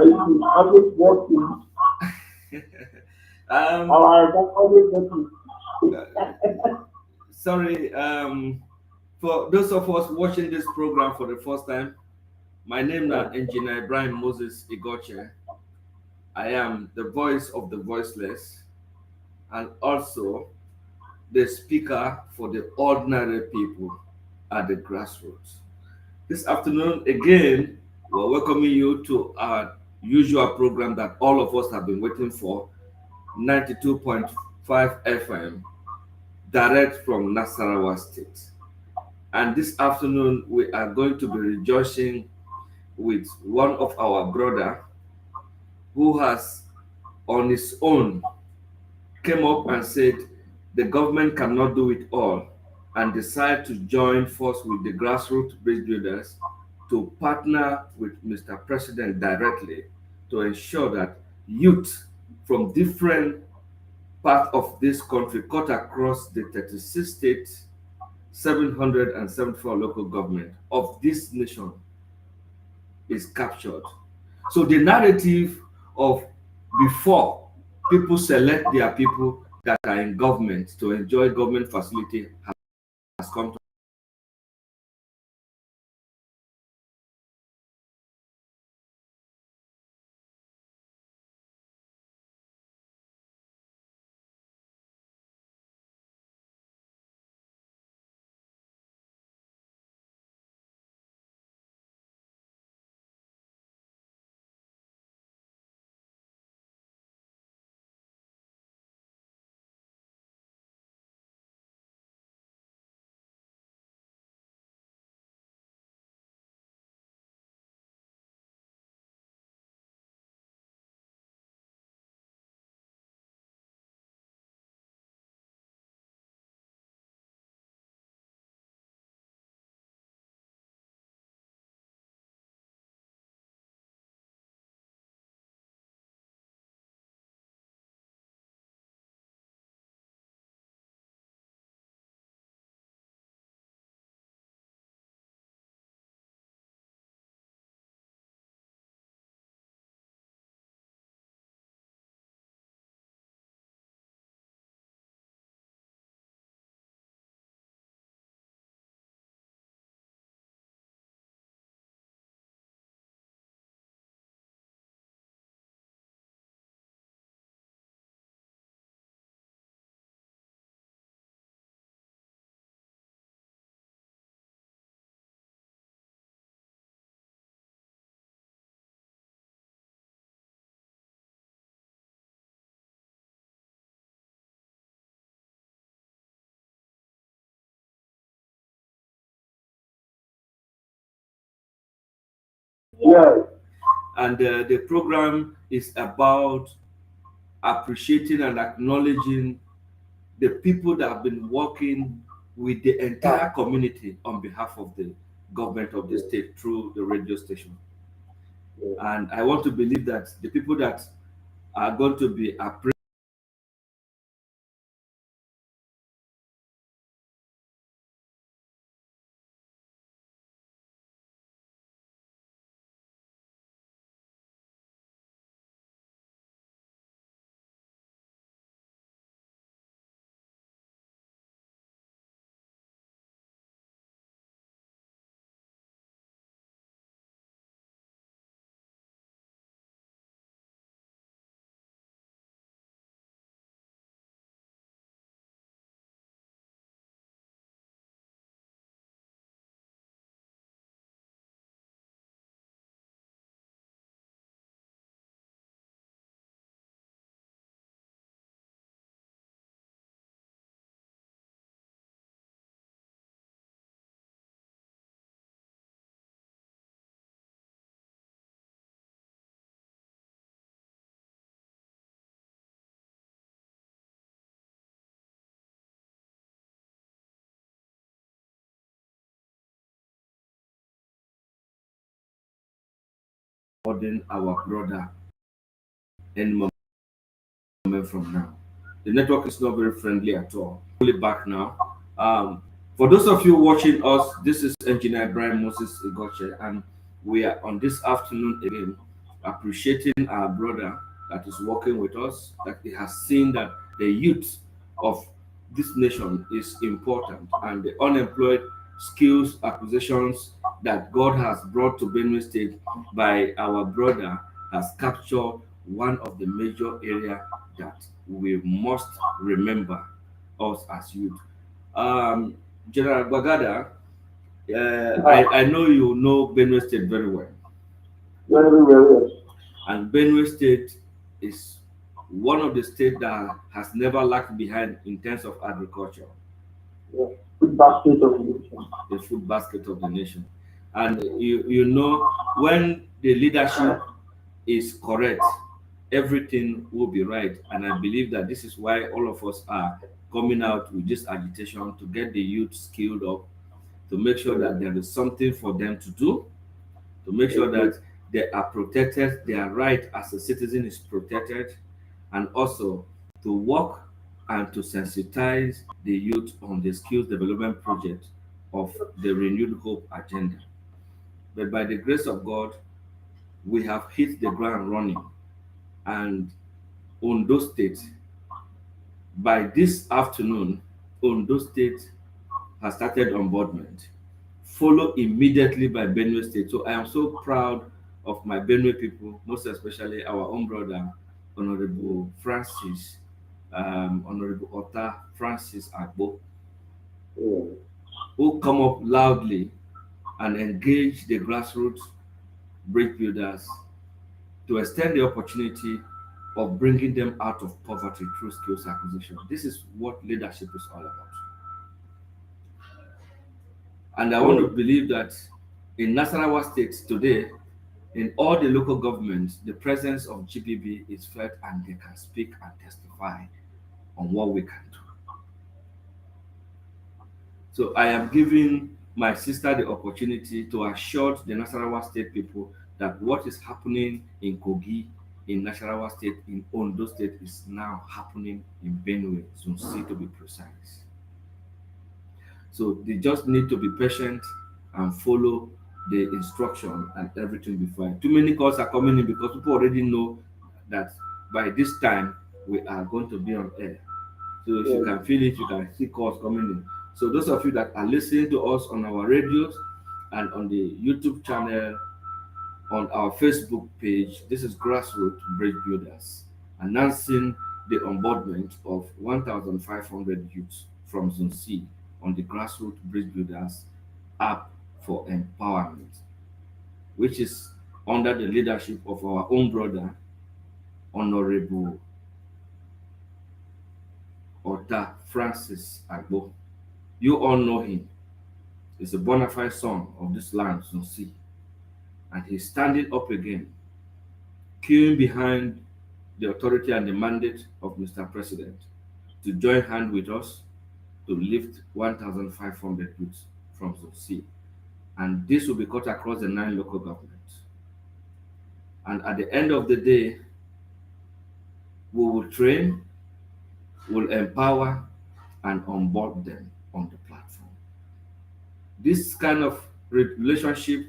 it's always working. um, Our always working. Sorry, for those of us watching this program for the first time, my name is Engineer Ibrahim Moses Igoche. I am the voice of the voiceless and also the speaker for the ordinary people at the grassroots. This afternoon, again, we're welcoming you to our usual program that all of us have been waiting for, 92.5 FM, direct from Nasarawa State. And this afternoon, we are going to be rejoicing with one of our brother who has on his own came up and said the government cannot do it all and decide to join force with the grassroots bridge builders to partner with Mr. President directly to ensure that youth from different parts of this country cut across the 36 states, 774 local government of this nation is captured. So the narrative of before people select their people that are in government to enjoy government facility has come to Yes. and the program is about appreciating and acknowledging the people that have been working with the entire community on behalf of the government of the Yes. state through the radio station. Yes. And I want to believe that the people that are going to be appreciated on our brother any moment from now. The network is not very friendly at all. Pull it back now. For those of you watching us, this is Engineer Brian Moses Igoche, and we are on this afternoon again. appreciating our brother that is working with us, that he has seen that the youth of this nation is important, and the unemployed skills acquisitions that God has brought to Benue State by our brother has captured one of the major areas that we must remember us as youth. Um, General Bagada, I know you know Benue State very well, Very, very well. and Benue State is one of the states that has never lagged behind in terms of agriculture, Yeah. Good basket of nation. the food basket of the nation. And you know, when the leadership is correct, everything will be right. And I believe that this is why all of us are coming out with this agitation to get the youth skilled up, to make sure that there is something for them to do, to make sure that they are protected, their right as a citizen is protected, and also to work and to sensitize the youth on the skills development project of the Renewed Hope agenda. But by the grace of God, we have hit the ground running. And Ondo State, by this afternoon, Ondo State has started onboardment, followed immediately by Benue State. So I am so proud of my Benue people, most especially our own brother, Honorable Francis, Honorable Otta Francis Agbo, Yeah. who come up loudly and engage the grassroots bridge builders to extend the opportunity of bringing them out of poverty through skills acquisition. This is what leadership is all about. And I want to believe that in Nasarawa State today, in all the local governments, the presence of GBB is felt and they can speak and testify on what we can do. So I am giving my sister the opportunity to assure the Nasarawa State people that what is happening in Kogi, in Nasarawa State, in Ondo State is now happening in Benue, Zone C to be precise. So they just need to be patient and follow the instruction and everything will be fine. Too many calls are coming in because people already know that by this time we are going to be on air. So if you can feel it, you can see calls coming in. So those of you that are listening to us on our radios and on the YouTube channel, on our Facebook page, this is Grassroots Bridge Builders, announcing the onboardment of 1,500 youths from Zone C on the Grassroots Bridge Builders app for empowerment, which is under the leadership of our own brother, Honorable Otta Francis Agbo. You all know him. He's a bona fide son of this land, Zone C. And he's standing up again, queuing behind the authority and the mandate of Mr. President to join hand with us to lift 1,500 youths from Zone C. And this will be cut across the 9 local governments. And at the end of the day, we will train, will empower, and onboard them on the platform. This kind of relationship,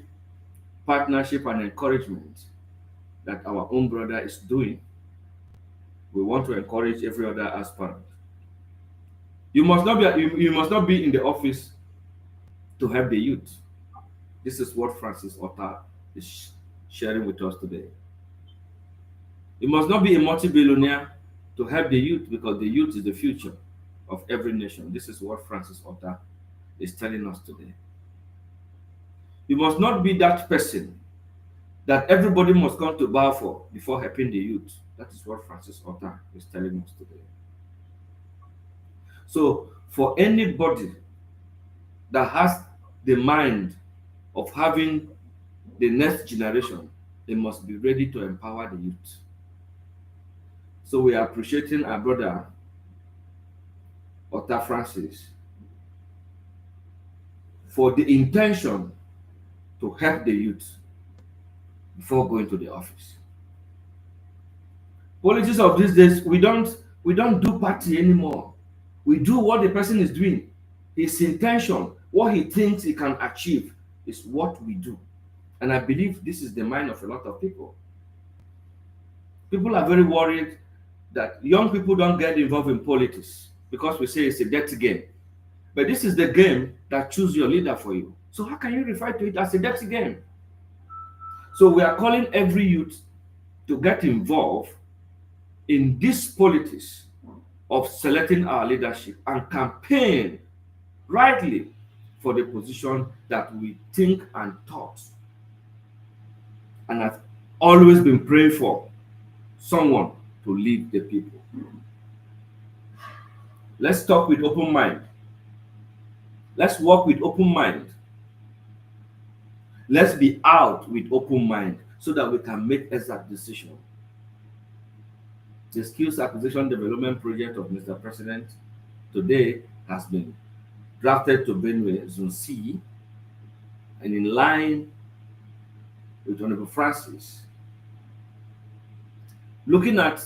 partnership, and encouragement that our own brother is doing, we want to encourage every other aspirant. You must not be in the office to help the youth. This is what Francis Otta is sharing with us today. You must not be a multi-billionaire to help the youth because the youth is the future of every nation. This is what Francis Otta is telling us today. You must not be that person that everybody must come to bow for before helping the youth. That is what Francis Otta is telling us today. So for anybody that has the mind of having the next generation, they must be ready to empower the youth. So we are appreciating our brother Otta Francis for the intention to help the youth before going to the office. Politics of these days, we don't do party anymore. We do what the person is doing. His intention, what he thinks he can achieve, is what we do. And I believe this is the mind of a lot of people. People are very worried that young people don't get involved in politics because we say it's a dirty game. But this is the game that choose your leader for you. So how can you refer to it as a dirty game? So we are calling every youth to get involved in this politics of selecting our leadership and campaign rightly for the position that we think and thought and have always been praying for someone to lead the people. Let's talk with open mind. Let's work with open mind. Let's be out with open mind so that we can make exact decisions. The Skills Acquisition Development Project of Mr. President today has been drafted to Benue Zone C, and in line with Honorable Francis, looking at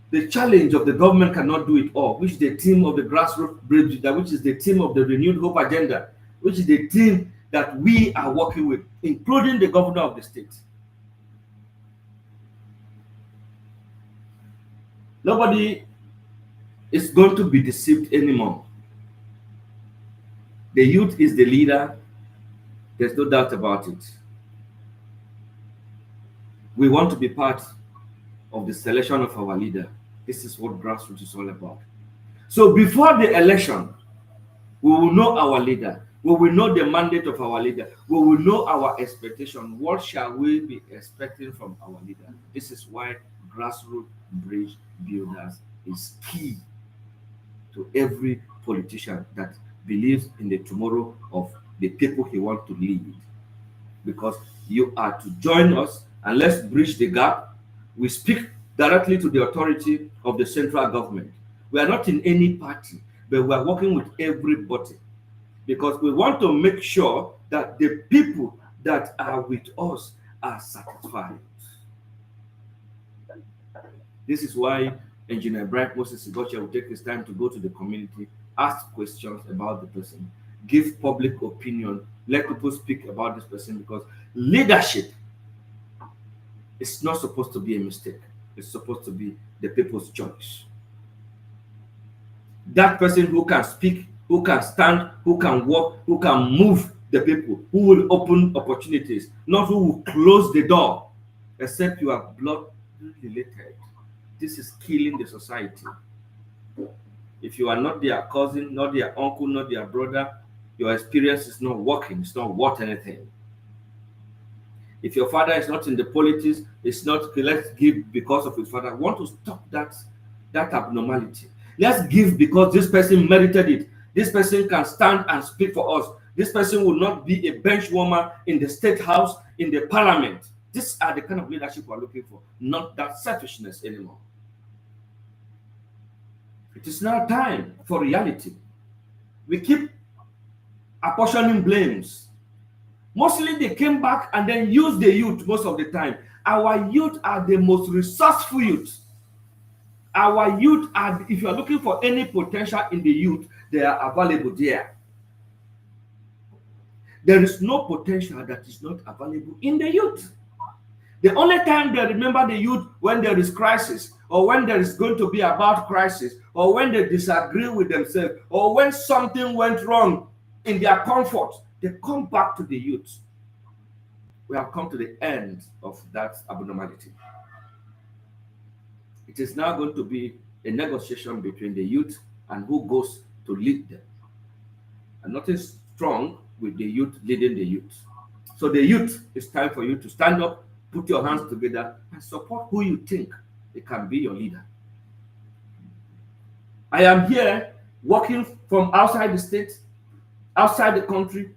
the challenge of the government cannot do it all, which is the theme of the grassroots bridge, which is the theme of the renewed hope agenda, which is the theme that we are working with, including the governor of the state. Nobody is going to be deceived anymore. The youth is the leader. There's no doubt about it. We want to be part of the selection of our leader. This is what grassroots is all about. So before the election, we will know our leader. We will know the mandate of our leader. We will know our expectation. What shall we be expecting from our leader? This is why grassroots bridge builders is key to every politician that believes in the tomorrow of the people he wants to lead. Because you are to join us and let's bridge the gap. We speak directly to the authority of the central government. We are not in any party, but we are working with everybody because we want to make sure that the people that are with us are satisfied. This is why Engineer Bright Moses Igocha will take his time to go to the community, ask questions about the person, give public opinion, let people speak about this person, because leadership is not supposed to be a mistake. It's supposed to be the people's choice. That person who can speak, who can stand, who can walk, who can move the people, who will open opportunities, not who will close the door, except you are blood related. This is killing the society. If you are not their cousin, not their uncle, not their brother, your experience is not working, it's not worth anything. If your father is not in the politics, it's not, okay, let's give because of his father. I want to stop that abnormality. Let's give because this person merited it. This person can stand and speak for us. This person will not be a bench warmer in the state house, in the parliament. These are the kind of leadership we're looking for, not that selfishness anymore. It is now time for reality. We keep apportioning blames. Mostly they came back and then used the youth most of the time. Our youth are the most resourceful youth. Our youth are, if you are looking for any potential in the youth, they are available there. There is no potential that is not available in the youth. The only time they remember the youth when there is crisis, or when there is going to be about crisis, or when they disagree with themselves, or when something went wrong in their comfort, they come back to the youth. We have come to the end of that abnormality. It is now going to be a negotiation between the youth and who goes to lead them. And nothing strong with the youth leading the youth. So the youth, it's time for you to stand up, put your hands together, and support who you think it can be your leader. I am here working from outside the state, outside the country,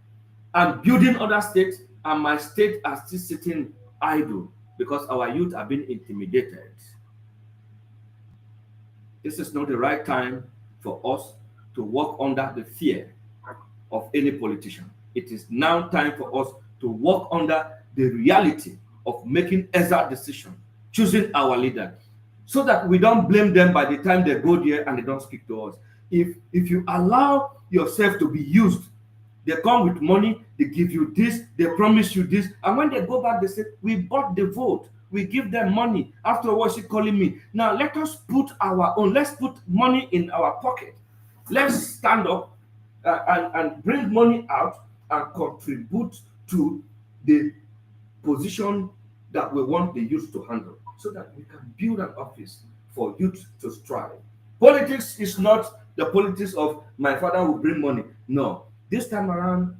and building other states, and my state are still sitting idle because our youth are being intimidated. This is not the right time for us to work under the fear of any politician. It is now time for us to work under the reality of making exact decision, choosing our leader, so that we don't blame them by the time they go there and they don't speak to us. If you allow yourself to be used, they come with money, they give you this, they promise you this, and when they go back, they say, we bought the vote. We give them money. After what's she calling me? Now let us put our own. Let's put money in our pocket. Let's stand up and bring money out and contribute to the position that we want the youth to handle, so that we can build an office for youth to strive. Politics is not the politics of my father will bring money. No, this time around,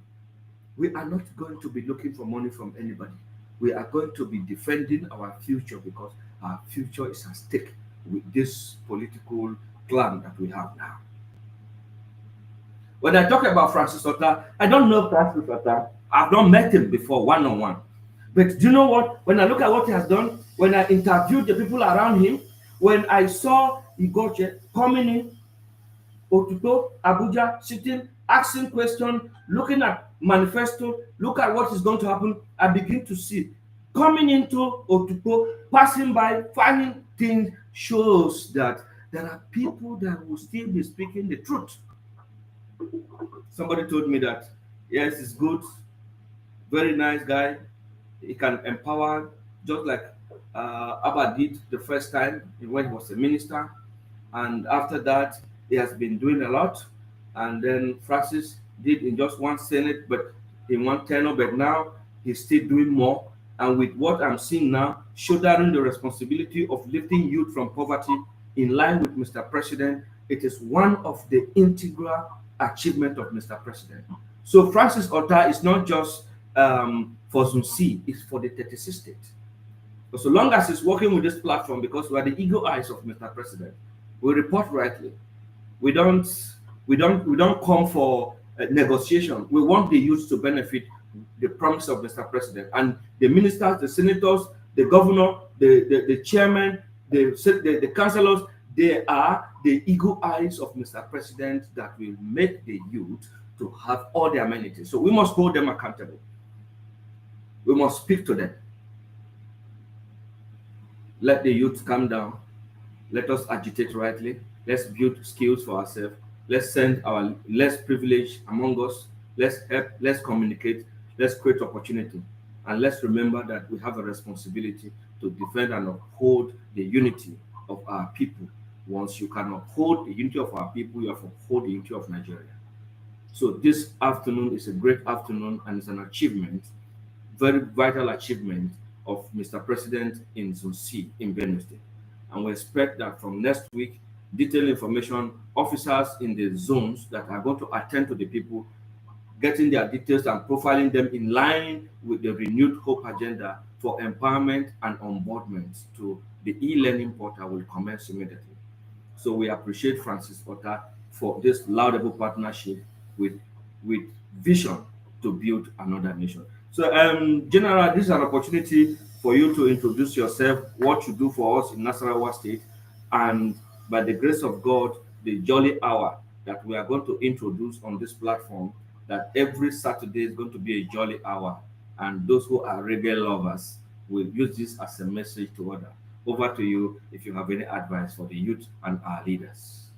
we are not going to be looking for money from anybody. We are going to be defending our future, because our future is at stake with this political clan that we have now. When I talk about Francis Otta, I don't know Francis Otta. I've not met him before one on one. But do you know what? When I look at what he has done, when I interviewed the people around him, when I saw Igoche coming in, Otuto, Abuja, sitting, asking questions, looking at manifesto, look at what is going to happen, I begin to see. Coming into Otuto, passing by, finding things, shows that there are people that will still be speaking the truth. Somebody told me that, yes, it's good, very nice guy. He can empower, just like Abba did the first time when he was a minister. And after that, he has been doing a lot. And then Francis did in just one Senate, but in one tenure, but now he's still doing more. And with what I'm seeing now, shouldering the responsibility of lifting youth from poverty in line with Mr. President, it is one of the integral achievement of Mr. President. So Francis Otta is not just for Zone C, it's for the 36 states. But so long as he's working with this platform, because we are the eagle eyes of Mr. President, we report rightly. We don't come for negotiation. We want the youth to benefit the promise of Mr. President, and the ministers, the senators, the governor, the chairman, the councillors. They are the eagle eyes of Mr. President that will make the youth to have all the amenities. So we must hold them accountable. We must speak to them. Let the youth calm down. Let us agitate rightly. Let's build skills for ourselves. Let's send our less privileged among us. Let's help. Let's communicate. Let's create opportunity. And let's remember that we have a responsibility to defend and uphold the unity of our people. Once you can uphold the unity of our people, you have to uphold the unity of Nigeria. So this afternoon is a great afternoon, and it's an achievement, very vital achievement of Mr. President in Zone C in Benue State. And we expect that from next week, detailed information, officers in the zones that are going to attend to the people, getting their details and profiling them in line with the renewed hope agenda for empowerment and onboardment to the e-learning portal will commence immediately. So we appreciate Francis Otta for this laudable partnership with vision to build another nation. So, General, this is an opportunity for you to introduce yourself, what you do for us in Nasarawa State, and by the grace of God, the jolly hour that we are going to introduce on this platform, that every Saturday is going to be a jolly hour, and those who are reggae lovers will use this as a message to others. Over to you if you have any advice for the youth and our leaders.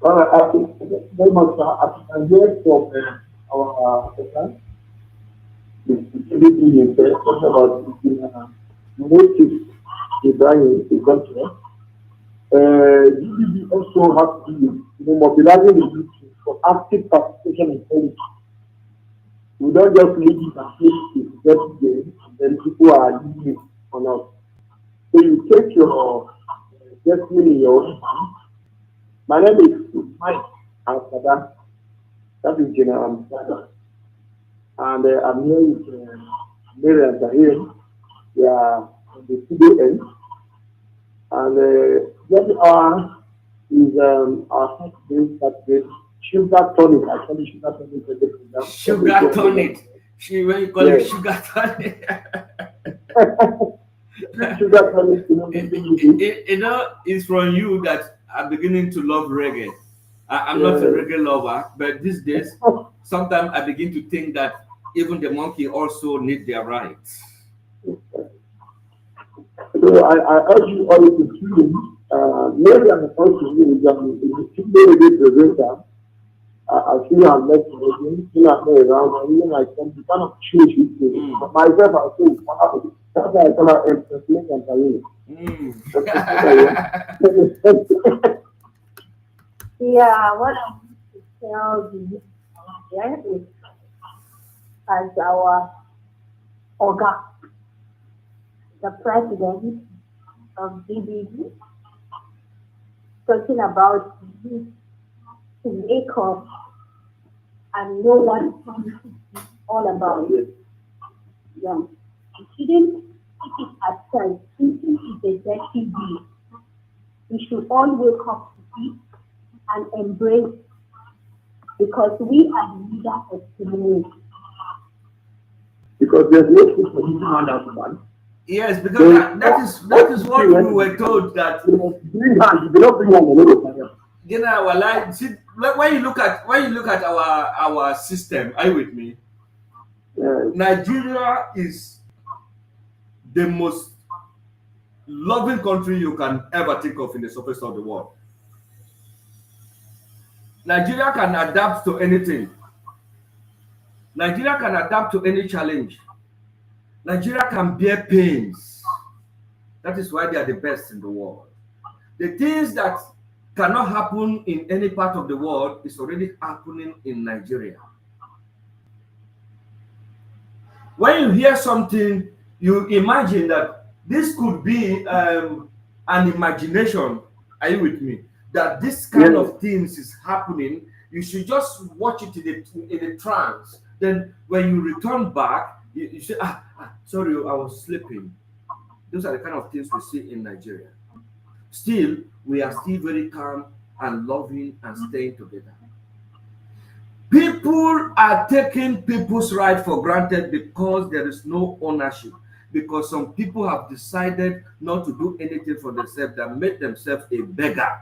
Well, I think very much as you can hear from our person, the activity is talking about the native Ibrahim the country. Gbb also has to be mobilizing the youth for active participation in politics. We don't just leave it and play it every day, and then people are using it on us. So you take your destiny in your own hands. My name is Mike Alfada. That is General Alfada. And I'm here with Mary and Zahir. We are on the studio end. And this hour is our Saturday sugar tonic. I call it sugar tonic for the program. Sugar tonic. When you call it sugar tonic. Sugar tonic, it's from you that I'm beginning to love reggae. I'm not a reggae lover, but these days, sometimes I begin to think that even the monkey also need their rights. So I urge you all to tune in. Maybe I'm supposed to be a studio radio presenter. I feel I'm left again, feel I'm not around, and even I can be kind of change with me. But myself, I say, what happened? That's why I call her empressment and career. Yeah, what I want to tell you here is as our Oga, the president of GBB, talking about youth to wake up and know what politics is all about. Yeah. We shouldn't take it as such, thinking it's a dirty deed. We should all wake up to it and embrace because we are the leaders of tomorrow. Because there's no food for eating on that one. Yes, because that is what we were told that bring hand, you cannot bring hand another. you know our life. See, like when you look at our system, are you with me? Nigeria is the most loving country you can ever think of in the surface of the world. Nigeria can adapt to anything. Nigeria can adapt to any challenge. Nigeria can bear pains. That is why they are the best in the world. The things that cannot happen in any part of the world is already happening in Nigeria. When you hear something, you imagine that this could be an imagination. Are you with me? That this kind of things is happening. You should just watch it in a trance. Then when you return back, you say, sorry, I was sleeping. Those are the kind of things we see in Nigeria. Still, we are still very calm and loving and staying together. People are taking people's right for granted because there is no ownership. Because some people have decided not to do anything for themselves that make themselves a beggar.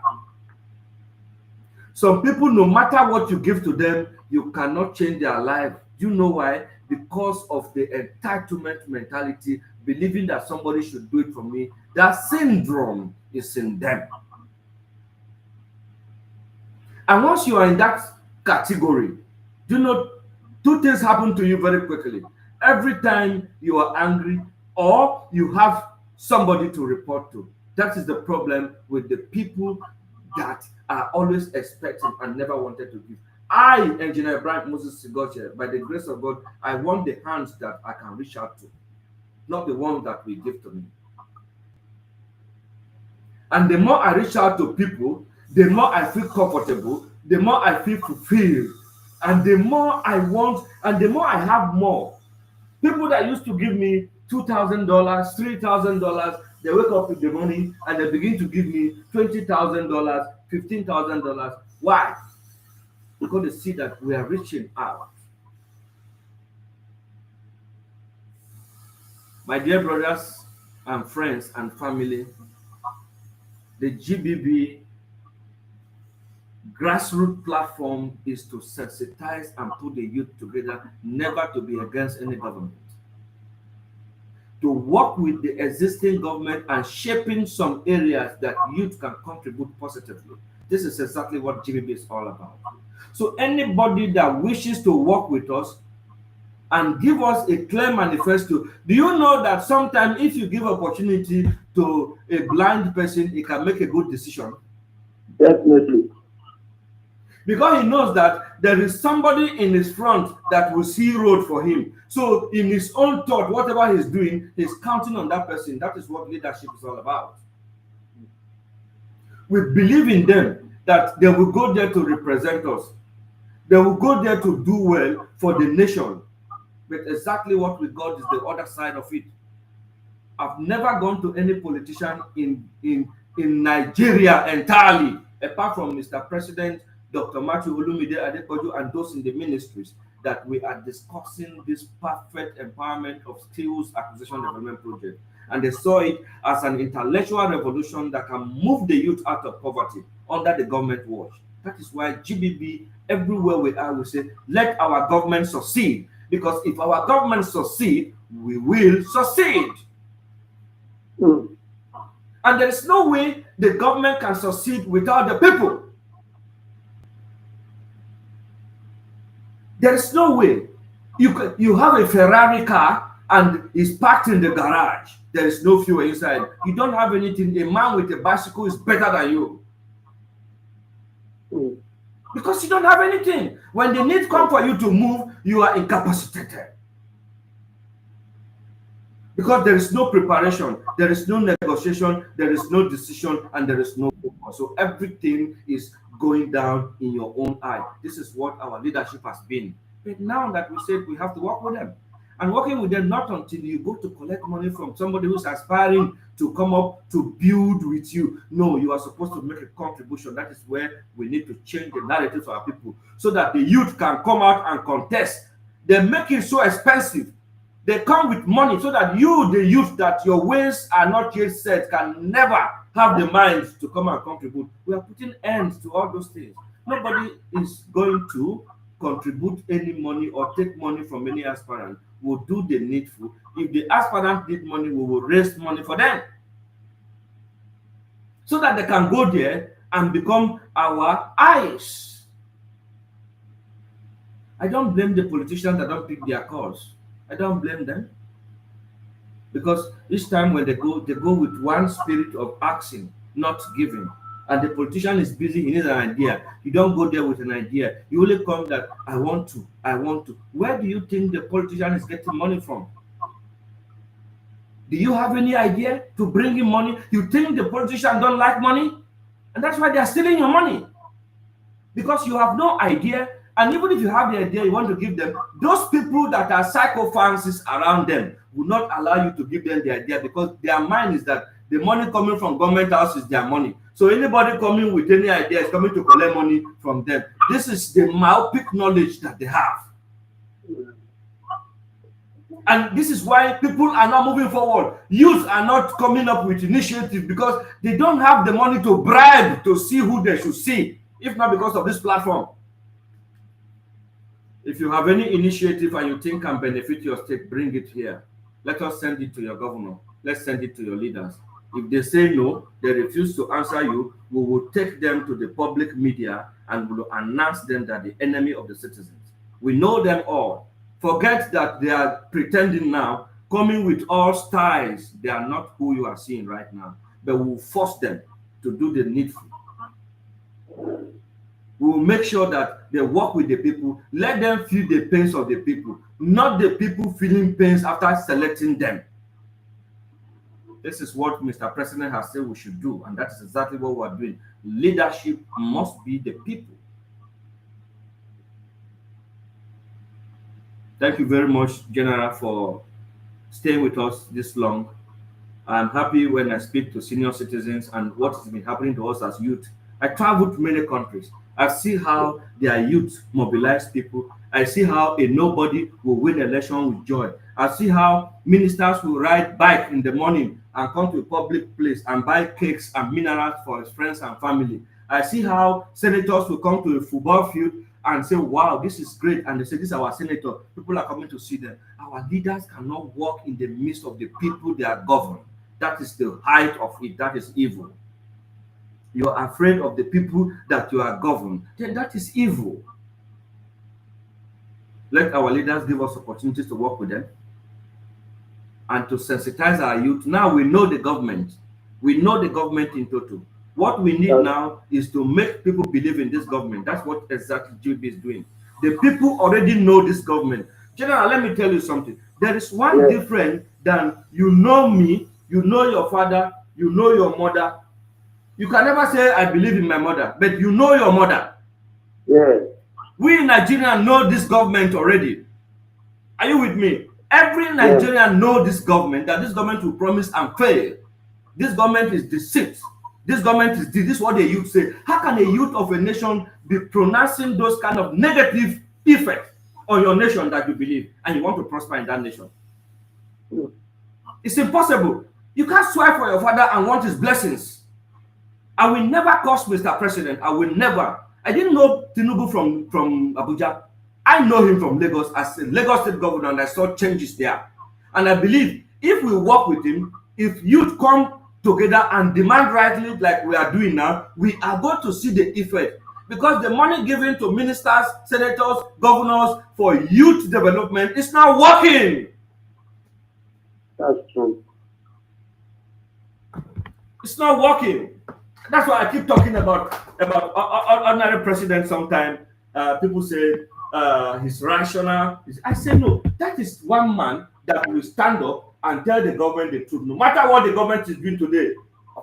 Some people, no matter what you give to them, you cannot change their life. Do you know why? Because of the entitlement mentality, believing that somebody should do it for me. That syndrome is in them. And once you are in that category, do you know, two things happen to you very quickly. Every time you are angry or you have somebody to report to. That is the problem with the people that are always expecting and never wanted to give. I, Engineer Brian Moses Sigoche, by the grace of God, I want the hands that I can reach out to, not the ones that will give to me. And the more I reach out to people, the more I feel comfortable, the more I feel fulfilled, and the more I want, and the more I have more. People that used to give me $2,000, $3,000, they wake up in the morning and they begin to give me $20,000, $15,000. Why? Because they see that we are reaching out. My dear brothers and friends and family, the GBB grassroots platform is to sensitize and put the youth together, never to be against any government. To work with the existing government and shaping some areas that youth can contribute positively. This is exactly what GBB is all about. So anybody that wishes to work with us and give us a clear manifesto, do you know that sometimes if you give opportunity to a blind person, he can make a good decision? Definitely. Because he knows that there is somebody in his front that will see road for him. So in his own thought, whatever he's doing, he's counting on that person. That is what leadership is all about. We believe in them that they will go there to represent us. They will go there to do well for the nation. But exactly what we got is the other side of it. I've never gone to any politician in Nigeria entirely, apart from Mr. President, Dr. Matthew Olumide Adepoju, and those in the ministries, that we are discussing this perfect empowerment of skills acquisition development project. And they saw it as an intellectual revolution that can move the youth out of poverty under the government watch. That is why GBB, everywhere we are, we say, let our government succeed. Because if our government succeed, we will succeed. And there is no way the government can succeed without the people. There is no way you have a Ferrari car and it's parked in the garage. There is no fuel inside. You don't have anything. A man with a bicycle is better than you. Because you don't have anything. When the need comes for you to move, you are incapacitated. Because there is no preparation, there is no negotiation, there is no decision, and there is no focus. So everything is going down in your own eye. This is what our leadership has been. But now that we said we have to work with them, and working with them not until you go to collect money from somebody who's aspiring to come up to build with you. No, you are supposed to make a contribution. That is where we need to change the narrative for our people so that the youth can come out and contest. They make it so expensive. They come with money so that you, the youth, that your ways are not yet set, can never have the mind to come and contribute. We are putting ends to all those things. Nobody is going to contribute any money or take money from any aspirant. We'll do the needful. If the aspirant need money, we will raise money for them so that they can go there and become our eyes. I don't blame the politicians that don't pick their cause. I don't blame them, because each time when they go with one spirit of asking, not giving. And the politician is busy, he needs an idea. You don't go there with an idea. You only come that, I want to. Where do you think the politician is getting money from? Do you have any idea to bring in money? You think the politician don't like money? And that's why they are stealing your money. Because you have no idea. And even if you have the idea you want to give them, those people that are psychophants around them will not allow you to give them the idea, because their mind is that the money coming from government house is their money. So anybody coming with any idea is coming to collect money from them. This is the myopic knowledge that they have. And this is why people are not moving forward. Youth are not coming up with initiative because they don't have the money to bribe to see who they should see, if not because of this platform. If you have any initiative and you think can benefit your state, bring it here. Let us send it to your governor. Let's send it to your leaders. If they say no, they refuse to answer you, we will take them to the public media and we will announce them that the enemy of the citizens. We know them all. Forget that they are pretending now, coming with all styles. They are not who you are seeing right now. But we will force them to do the needful. We will make sure that they work with the people. Let them feel the pains of the people, not the people feeling pains after selecting them. This is what Mr. President has said we should do, and that is exactly what we are doing. Leadership must be the people. Thank you very much, General, for staying with us this long. I'm happy when I speak to senior citizens and what has been happening to us as youth. I travel to many countries. I see how their youth mobilize people. I see how a nobody will win election with joy. I see how ministers will ride bike in the morning and come to a public place and buy cakes and minerals for his friends and family. I see how senators will come to a football field and say, wow, this is great. And they say, this is our senator. People are coming to see them. Our leaders cannot walk in the midst of the people they are governed. That is the height of it. That is evil. You are afraid of the people that you are governed, then that is evil. Let our leaders give us opportunities to work with them and to sensitize our youth. Now we know the government. We know the government in total. What we need now is to make people believe in this government. That's what exactly Gbb is doing. The people already know this government. General, let me tell you something. There is one difference than you know me, you know your father, you know your mother. You can never say, I believe in my mother, but you know your mother. Yeah. We in Nigeria know this government already. Are you with me? Every Nigerian know this government, that this government will promise and fail. This government is deceit. This government is this is what the youth say. How can a youth of a nation be pronouncing those kind of negative effects on your nation that you believe and you want to prosper in that nation? It's impossible. You can't swear for your father and want his blessings. I will never curse Mr. President. I will never. I didn't know Tinubu from Abuja. I know him from Lagos as a Lagos State governor, and I saw changes there. And I believe if we work with him, if youth come together and demand rightly like we are doing now, we are going to see the effect. because the money given to ministers, senators, governors for youth development is not working. That's true. It's not working. That's why I keep talking about ordinary president. Sometimes people say he's rational. I say no. That is one man that will stand up and tell the government the truth, no matter what the government is doing today,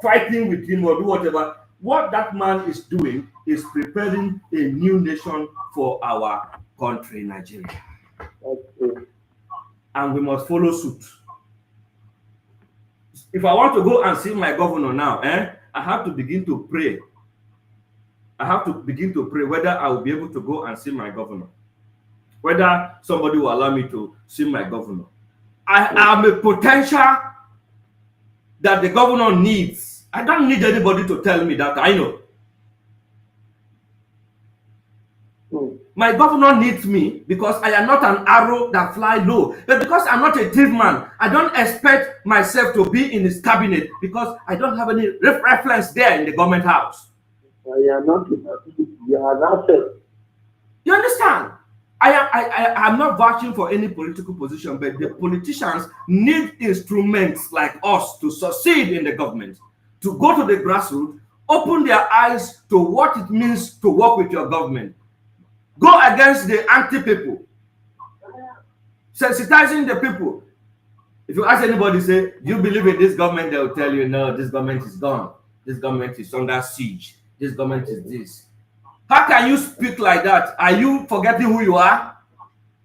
fighting with him or do whatever. What that man is doing is preparing a new nation for our country, Nigeria. That's true. And we must follow suit. If I want to go and see my governor now, I have to begin to pray. I have to begin to pray whether I will be able to go and see my governor, whether somebody will allow me to see my governor. I am a potential that the governor needs. I don't need anybody to tell me that. I know. My governor needs me because I am not an arrow that fly low. But because I'm not a thief man, I don't expect myself to be in his cabinet because I don't have any reference there in the government house. You are not you are an asset. You understand? I am not vouching for any political position, but the politicians need instruments like us to succeed in the government, to go to the grassroots, open their eyes to what it means to work with your government. Go against the anti-people, sensitizing the people. If you ask anybody, say, do you believe in this government? They will tell you, no, this government is gone. This government is under siege. This government is this. How can you speak like that? Are you forgetting who you are?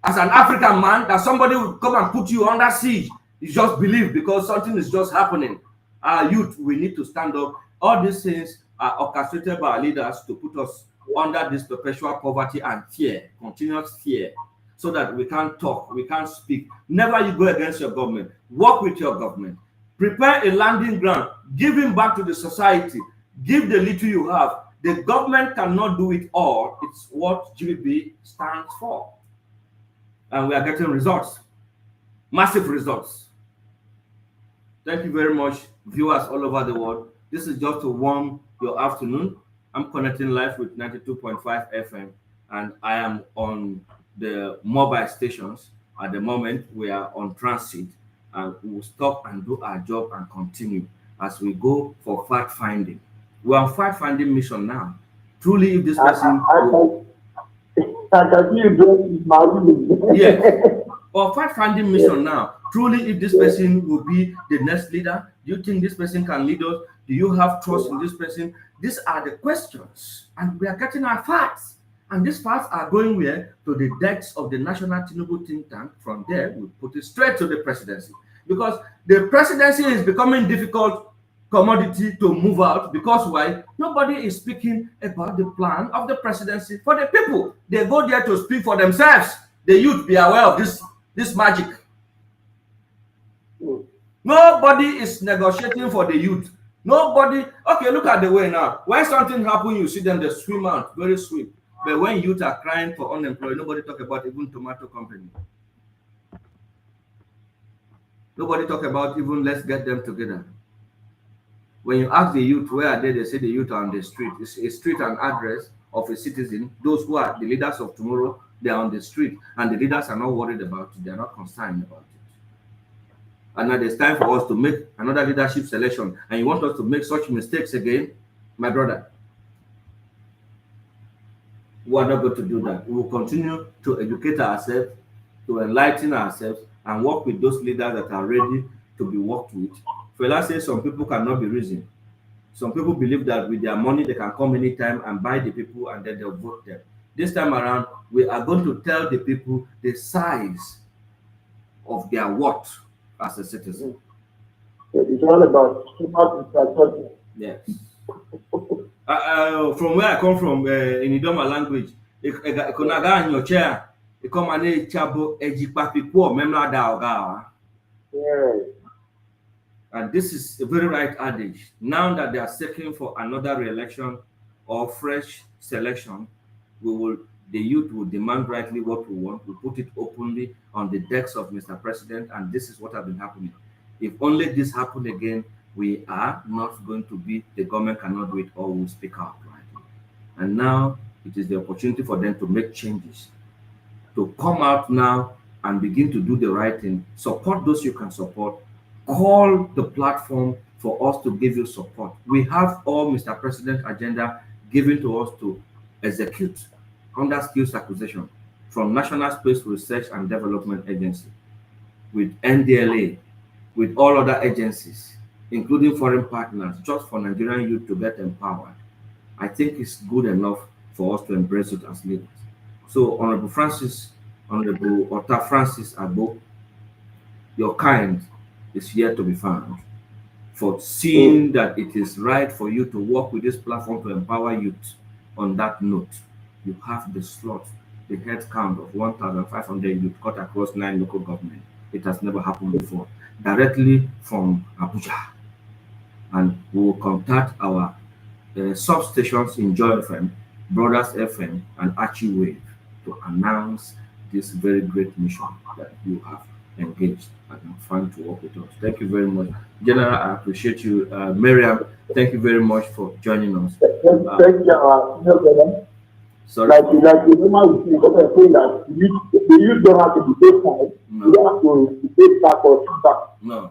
As an African man, that somebody will come and put you under siege. You just believe because something is just happening. Our youth, we need to stand up. All these things are orchestrated by our leaders to put us under this perpetual poverty and fear, continuous fear, so that we can't talk, we can't speak. Never you go against your government. Work with your government. Prepare a landing ground. Giving back to the society. Give the little you have. The government cannot do it all. It's what GBB stands for. And we are getting results. Massive results. Thank you very much, viewers all over the world. This is just to warm your afternoon. I'm connecting live with 92.5 FM, and I am on the mobile stations. At the moment, we are on transit, and we will stop and do our job and continue as we go for fact finding. We are on fact finding mission now. Truly, if this person... I can see you doing my Yes. Or fact finding mission now. Truly, if this person will be the next leader, do you think this person can lead us? Do you have trust in this person? These are the questions, and we are getting our facts. And these facts are going where? To the decks of the National Tinubu think tank. From there, we put it straight to the presidency. Because the presidency is becoming difficult commodity to move out. Because why? Nobody is speaking about the plan of the presidency for the people. They go there to speak for themselves. The youth, be aware of this magic. Nobody is negotiating for the youth. Nobody. Okay, look at the way now. When something happens, you see them, they swim out, very sweet. But when youth are crying for unemployed, nobody talk about even tomato company. Nobody talk about even let's get them together. When you ask the youth where are they say the youth are on the street. It's a street and address of a citizen. Those who are the leaders of tomorrow, they are on the street, and the leaders are not worried about it. They are not concerned about it. And now it's time for us to make another leadership selection. And you want us to make such mistakes again, my brother? We are not going to do that. We will continue to educate ourselves, to enlighten ourselves, and work with those leaders that are ready to be worked with. Fela says some people cannot be reasoned. Some people believe that with their money, they can come anytime and buy the people and then they'll vote them. This time around, we are going to tell the people the size of their worth as a citizen. It's all about infrastructure. Yes. From where I come from, in Idoma language, in your chair, you come and chabo ejipapipo memla da. And this is a very right adage. Now that they are seeking for another re-election or fresh selection, the youth will demand rightly what we want. We put it openly on the decks of Mr. President, and this is what has been happening. If only this happened again, we are not going to be, the government cannot do it, or we'll speak out rightly. And now it is the opportunity for them to make changes, to come out now and begin to do the right thing. Support those you can support. Call the platform for us to give you support. We have all Mr. President agenda given to us to execute under skills acquisition from National Space Research and Development Agency, with NDLA, with all other agencies, including foreign partners, just for Nigerian youth to get empowered. I think it's good enough for us to embrace it as leaders. So, Honorable Otta Francis Agbo, your kind is here to be found for seeing that it is right for you to work with this platform to empower youth. On that note, you have the slot, the head count of 1,500 youth cut across 9 local governments. It has never happened before. Directly from Abuja. And we will contact our substations in Joy FM, Brothers FM, and Archie Wave to announce this very great mission that you have engaged and I'm fun to work with us. Thank you very much. General, I appreciate you. Miriam, thank you very much for joining us. Thank you, sorry. Like the normal thing, what I say that the youth don't have to be take side, you don't have to take back or sit back. No.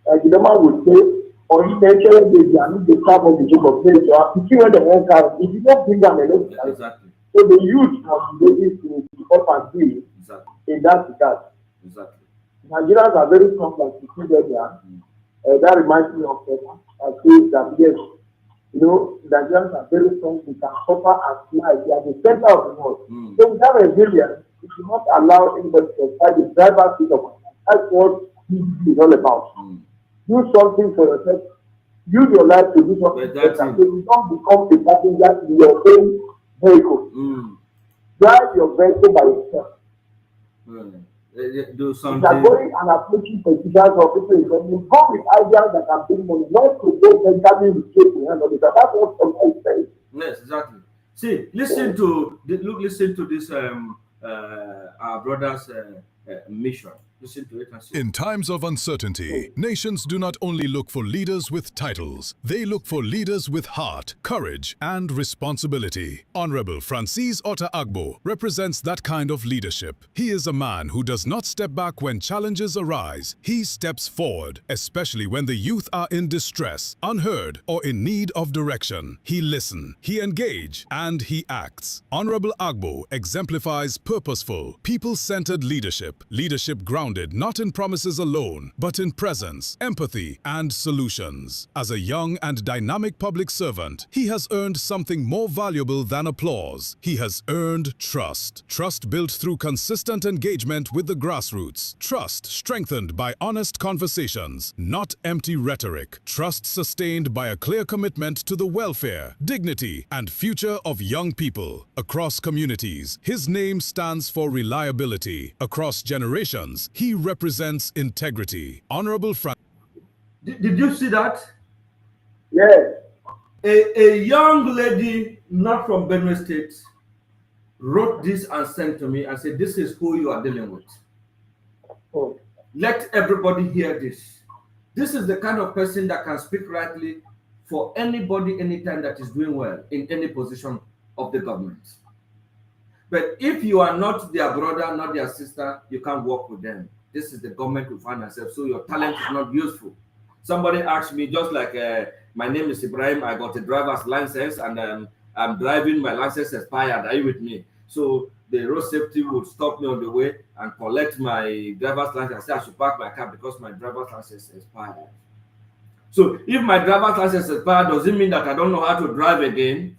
Like the normal would say, or intentionally they are not the type of the job of place, you have to see when the one car, if you don't bring them alone. Exactly. So the youth must be ready to be up and doing in that regard. Exactly. Nigerians are very strong, like you see where they are. That reminds me of I say that yes, you know, Nigerians are very strong, they can suffer and fly, they are the center of the world. So with that resilience, we should not allow anybody to try the driver's seat of us. That's what Gbb is all about. Do something for yourself, use your life to do something for yourself. So you don't become a passenger in your own vehicle. Drive your vehicle by yourself. Do something. If you are going and approaching politicians or people in government, go with ideas that can bring money, not to go venturing with case in hand. That's what sometimes says. Yes, exactly. See, listen to this our brother's mission. Listen to it and see. In times of uncertainty, nations do not only look for leaders with titles, they look for leaders with heart, courage, and responsibility. Honorable Francis Otta Agbo represents that kind of leadership. He is a man who does not step back when challenges arise. He steps forward, especially when the youth are in distress, unheard, or in need of direction. He listens, he engages, and he acts. Honorable Agbo exemplifies purposeful, people-centered leadership, leadership grounded not in promises alone, but in presence, empathy, and solutions. As a young and dynamic public servant, he has earned something more valuable than applause. He has earned trust. Trust built through consistent engagement with the grassroots. Trust strengthened by honest conversations, not empty rhetoric. Trust sustained by a clear commitment to the welfare, dignity, and future of young people. Across communities, his name stands for reliability. Across generations, he represents integrity. Honorable Francis. Did you see that? Yes. A young lady, not from Benue State, wrote this and sent to me and said, this is who you are dealing with. Let everybody hear this. This is the kind of person that can speak rightly for anybody, anytime that is doing well in any position of the government. But if you are not their brother, not their sister, you can't work with them. This is the government we find ourselves, so your talent is not useful. Somebody asked me, just like my name is Ibrahim, I got a driver's license and I'm driving, my license expired, are you with me? So the road safety would stop me on the way and collect my driver's license. I said I should park my car because my driver's license expired. So if my driver's license expired, does it mean that I don't know how to drive again?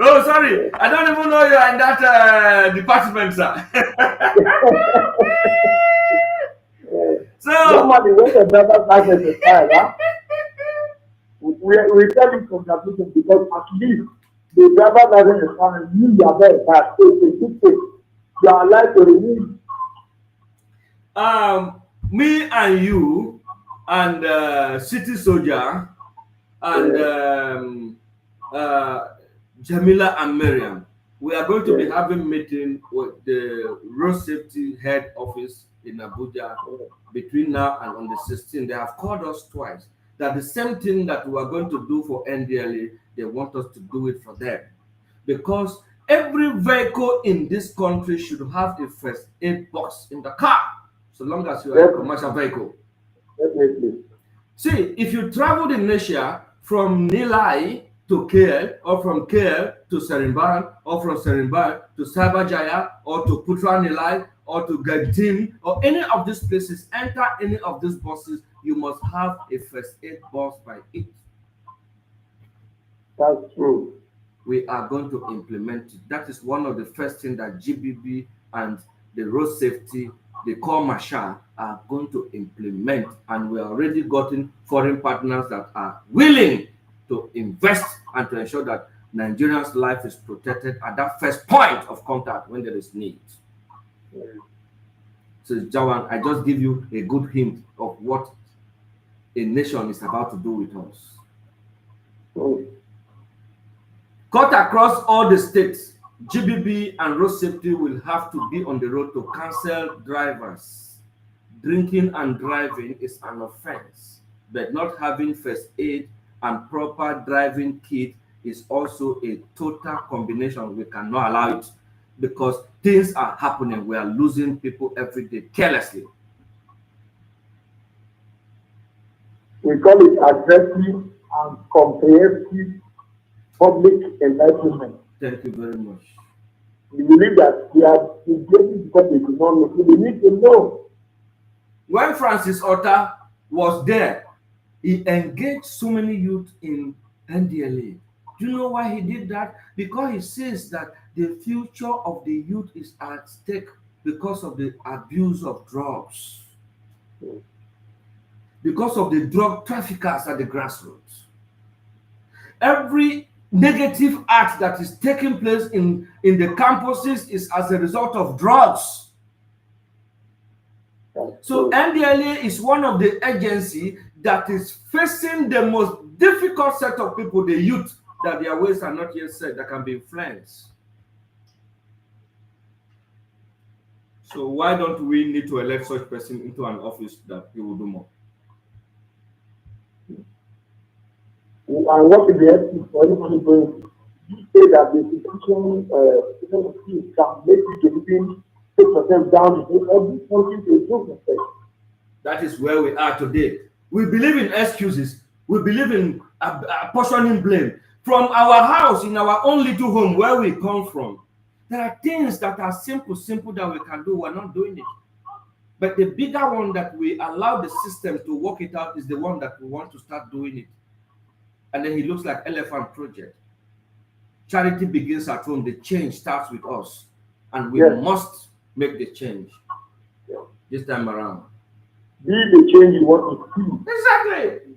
Oh, sorry, I don't even know you are in that department, sir. So normally when the driver's license is expired, we tell you congratulations because at least the driver's license is expired, you are very bad. So it's a good thing. You are allowed to renew. Me and you and City Soldier and Jamila and Miriam, we are going to be having a meeting with the road safety head office in Abuja between now and on the 16th. They have called us twice. that the same thing that we are going to do for NDLA, they want us to do it for them. Because every vehicle in this country should have a first aid box in the car, so long as you are a commercial vehicle. Definitely. See, if you travel in Asia from Nilai to KL, or from KL to Seremban, or from Seremban to Sabajaya, or to Putra Nilai, or to Gagdim, or any of these places, enter any of these buses, you must have a first aid box by it. That's true. We are going to implement it. That is one of the first things that GBB and the road safety, the Corps Marshal, are going to implement, and we are already gotten foreign partners that are willing to invest and to ensure that Nigerians' life is protected at that first point of contact when there is need. So, Jawan, I just give you a good hint of what a nation is about to do with us. Cut across all the states, GBB and road safety will have to be on the road to cancel drivers. Drinking and driving is an offense, but not having first aid and proper driving kit is also a total combination. We cannot allow it because things are happening. We are losing people every day carelessly. We call it aggressive and comprehensive public enlightenment. Thank you very much. We believe that we are engaging because they do not know. So they need to know. When Francis Otta was there, he engaged so many youth in NDLA. Do you know why he did that? Because he says that the future of the youth is at stake because of the abuse of drugs, because of the drug traffickers at the grassroots. Every negative act that is taking place in the campuses is as a result of drugs. So NDLA is one of the agencies that is facing the most difficult set of people, the youth, that their ways are not yet set, that can be influenced. So why don't we need to elect such person into an office that he will do more? And what is the essence for anybody going to say that the institution can make you to even take yourself down to do something to improve yourself? That is where we are today. We believe in excuses. We believe in portioning blame. From our house, in our own little home where we come from, there are things that are simple that we can do. We're not doing it. But the bigger one that we allow the system to work it out is the one that we want to start doing it. And then he looks like elephant project. Charity begins at home. The change starts with us. And we must make the change this time around. Be the change you want to see. Exactly.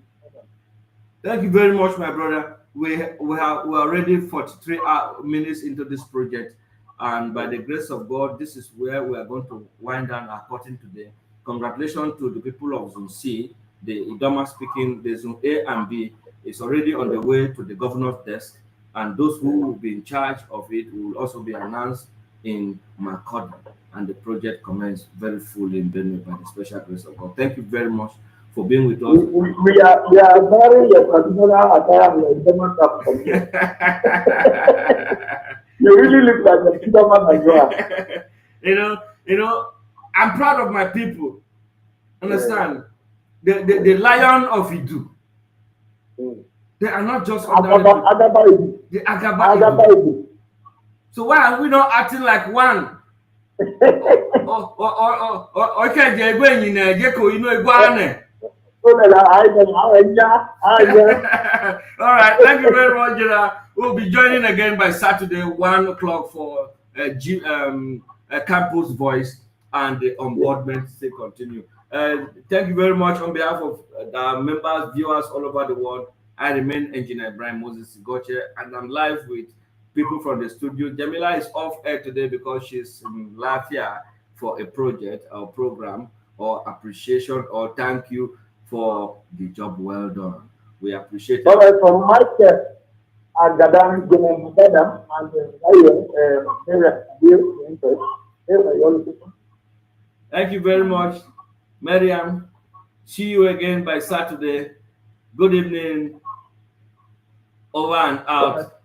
Thank you very much, my brother. We're already 43 minutes into this project. And by the grace of God, this is where we are going to wind down our curtain today. Congratulations to the people of Zone C, the Idoma speaking, the Zone A and B is already on the way to the governor's desk. And those who will be in charge of it will also be announced in Makurdi. And the project commenced very fully in Benue by the special grace of God. Thank you very much for being with us. We are wearing your traditional attire in the You really look like a Kidama as well. You know, I'm proud of my people. Understand? The lion of Idu. They are not just the Agaba Idu. So why are we not acting like one? All right, thank you very much, Gerard. We'll be joining again by Saturday, 1 o'clock for Campus Voice and the onboardment still continue. Thank you very much on behalf of the members, viewers all over the world. I remain Engineer Brian Moses Goche, and I'm live with people from the studio. Jamila is off air today because she's in Latvia for a project or program or appreciation or thank you for the job well done. We appreciate it. All right, from myself, and Gadam, and thank you very much, Mariam. See you again by Saturday. Good evening. Over and out.